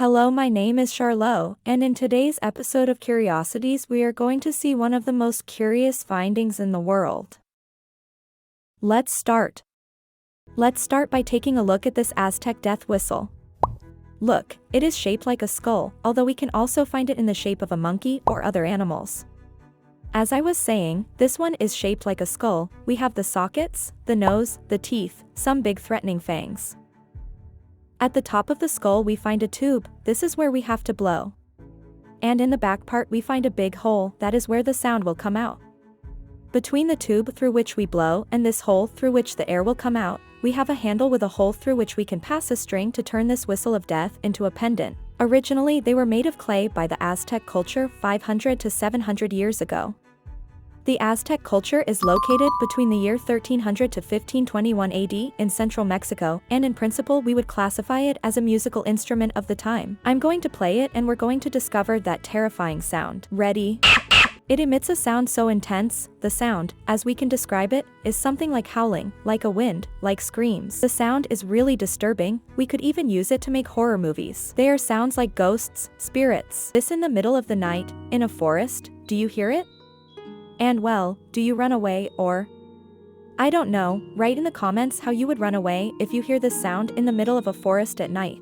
Hello, my name is Charlotte, and in today's episode of Curiosities, we are going to see one of the most curious findings in the world. Let's start. Let's start by taking a look at this Aztec death whistle. Look, it is shaped like a skull, although we can also find it in the shape of a monkey or other animals. As I was saying, this one is shaped like a skull. We have the sockets, the nose, the teeth, some big threatening fangs. At the top of the skull we find a tube, this is where we have to blow. And in the back part we find a big hole, that is where the sound will come out. Between the tube through which we blow and this hole through which the air will come out, we have a handle with a hole through which we can pass a string to turn this whistle of death into a pendant. Originally they were made of clay by the Aztec culture 500 to 700 years ago. The Aztec culture is located between the year 1300 to 1521 AD in central Mexico, and in principle we would classify it as a musical instrument of the time. I'm going to play it and we're going to discover that terrifying sound. Ready? It emits a sound so intense, the sound, as we can describe it, is something like howling, like a wind, like screams. The sound is really disturbing, we could even use it to make horror movies. They are sounds like ghosts, spirits. This in the middle of the night, in a forest, do you hear it? And well, do you run away or? I don't know, write in the comments how you would run away if you hear this sound in the middle of a forest at night.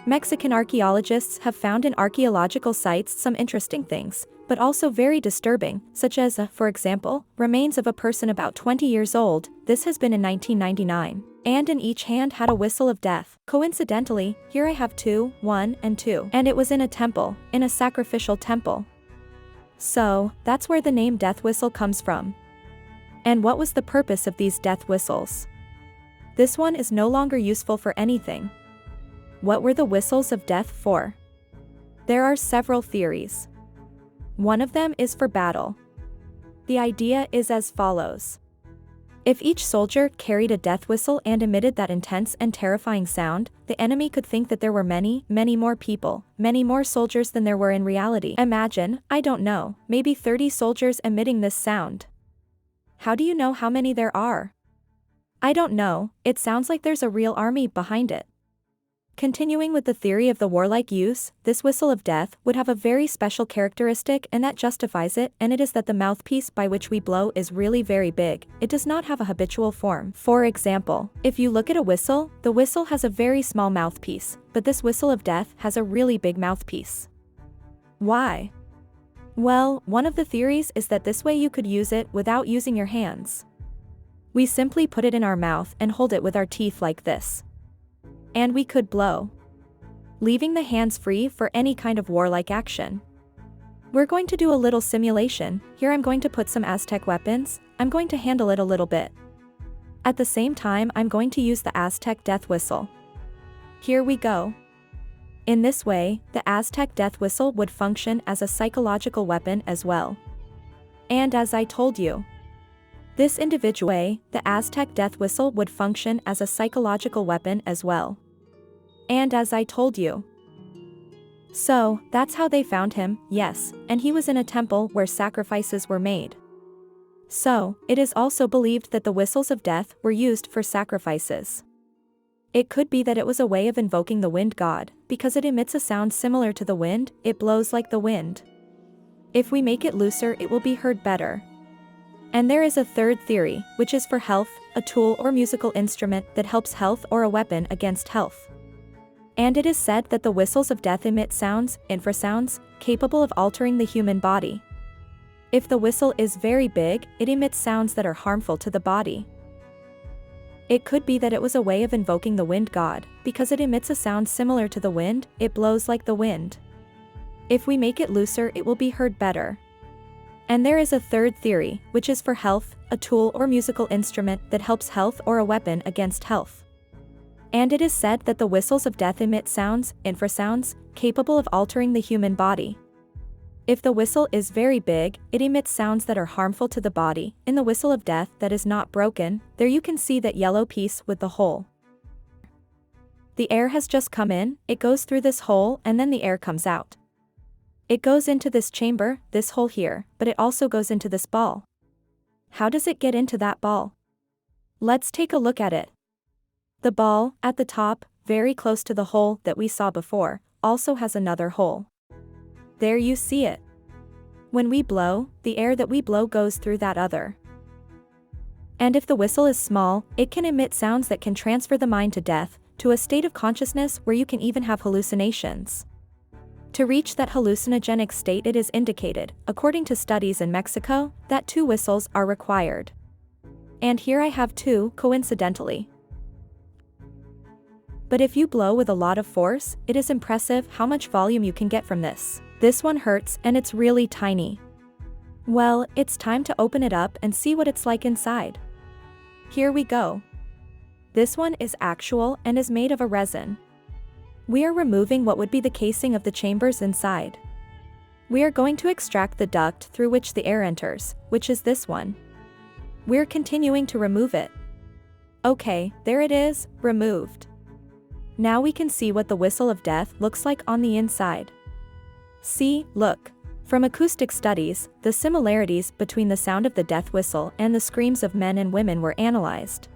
Mexican archaeologists have found in archaeological sites some interesting things, but also very disturbing, such as, for example, remains of a person about 20 years old, this has been in 1999, and in each hand had a whistle of death. Coincidentally, here I have two, one and two, and it was in a temple, in a sacrificial temple. So, that's where the name death whistle comes from. And what was the purpose of these death whistles? This one is no longer useful for anything. What were the whistles of death for? There are several theories. One of them is for battle. The idea is as follows. If each soldier carried a death whistle and emitted that intense and terrifying sound, the enemy could think that there were many, many more people, many more soldiers than there were in reality. Imagine, I don't know, maybe 30 soldiers emitting this sound. How do you know how many there are? I don't know, it sounds like there's a real army behind it. Continuing with the theory of the warlike use, this whistle of death would have a very special characteristic and that justifies it, and it is that the mouthpiece by which we blow is really very big. It does not have a habitual form. For example, if you look at a whistle, the whistle has a very small mouthpiece, but this whistle of death has a really big mouthpiece. Why? Well, one of the theories is that this way you could use it without using your hands. We simply put it in our mouth and hold it with our teeth like this. And we could blow, leaving the hands free for any kind of warlike action. We're going to do a little simulation. Here I'm going to put some Aztec weapons, I'm going to handle it a little bit. At the same time I'm going to use the Aztec death whistle. Here we go. In this way, the Aztec death whistle would function as a psychological weapon as well. And as I told you, this individual way, the Aztec death whistle would function as a psychological weapon as well. And as I told you. So, that's how they found him, yes, and he was in a temple where sacrifices were made. So, it is also believed that the whistles of death were used for sacrifices. It could be that it was a way of invoking the wind god, because it emits a sound similar to the wind, it blows like the wind. If we make it looser it will be heard better. And there is a third theory, which is for health, a tool or musical instrument that helps health or a weapon against health. And it is said that the whistles of death emit sounds, infrasounds, capable of altering the human body. If the whistle is very big, it emits sounds that are harmful to the body. It could be that it was a way of invoking the wind god, because it emits a sound similar to the wind, it blows like the wind. If we make it looser it will be heard better. And there is a third theory, which is for health, a tool or musical instrument that helps health or a weapon against health. And it is said that the whistles of death emit sounds, infrasounds, capable of altering the human body. If the whistle is very big, it emits sounds that are harmful to the body. In the whistle of death that is not broken, there you can see that yellow piece with the hole. The air has just come in, it goes through this hole and then the air comes out. It goes into this chamber, this hole here, but it also goes into this ball. How does it get into that ball? Let's take a look at it. The ball, at the top, very close to the hole that we saw before, also has another hole. There you see it. When we blow, the air that we blow goes through that other. And if the whistle is small, it can emit sounds that can transfer the mind to death, to a state of consciousness where you can even have hallucinations. To reach that hallucinogenic state, it is indicated, according to studies in Mexico, that 2 whistles are required. And here I have 2, coincidentally. But if you blow with a lot of force, it is impressive how much volume you can get from this. This one hurts and it's really tiny. Well, it's time to open it up and see what it's like inside. Here we go. This one is actual and is made of a resin. We are removing what would be the casing of the chambers inside. We are going to extract the duct through which the air enters, which is this one. We're continuing to remove it. Okay, there it is, removed. Now we can see what the whistle of death looks like on the inside. See, look. From acoustic studies, the similarities between the sound of the death whistle and the screams of men and women were analyzed.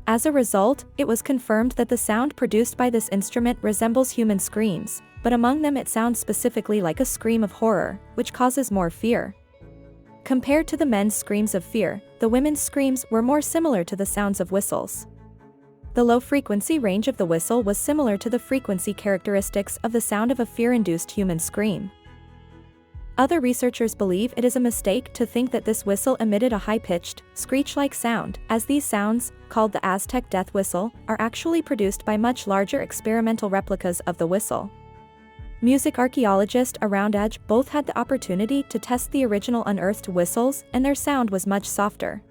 As a result, it was confirmed that the sound produced by this instrument resembles human screams, but among them it sounds specifically like a scream of horror, which causes more fear. Compared to the men's screams of fear, the women's screams were more similar to the sounds of whistles. The low frequency range of the whistle was similar to the frequency characteristics of the sound of a fear-induced human scream. Other researchers believe it is a mistake to think that this whistle emitted a high-pitched, screech-like sound, as these sounds, called the Aztec death whistle, are actually produced by much larger experimental replicas of the whistle. Music archaeologists around Edge both had the opportunity to test the original unearthed whistles, and their sound was much softer.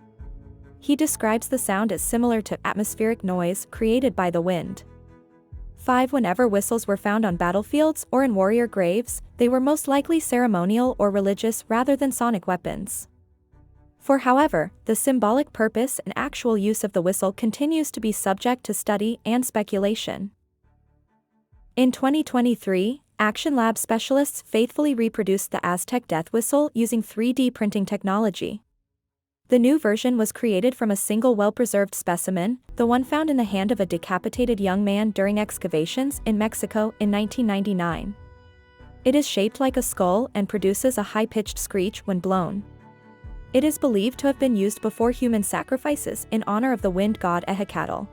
He describes the sound as similar to atmospheric noise created by the wind. 5. Whenever whistles were found on battlefields or in warrior graves, they were most likely ceremonial or religious rather than sonic weapons. However, the symbolic purpose and actual use of the whistle continues to be subject to study and speculation. In 2023, Action Lab specialists faithfully reproduced the Aztec death whistle using 3D printing technology. The new version was created from a single well-preserved specimen, the one found in the hand of a decapitated young man during excavations in Mexico in 1999. It is shaped like a skull and produces a high-pitched screech when blown. It is believed to have been used before human sacrifices in honor of the wind god Ehecatl.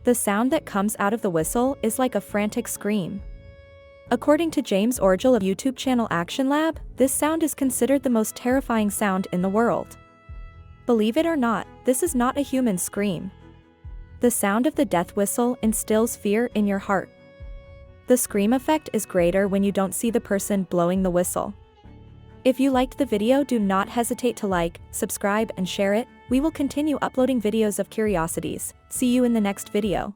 The sound that comes out of the whistle is like a frantic scream. According to James Orgel of YouTube channel Action Lab, this sound is considered the most terrifying sound in the world. Believe it or not, this is not a human scream. The sound of the death whistle instills fear in your heart. The scream effect is greater when you don't see the person blowing the whistle. If you liked the video, do not hesitate to like, subscribe and share it. We will continue uploading videos of curiosities. See you in the next video.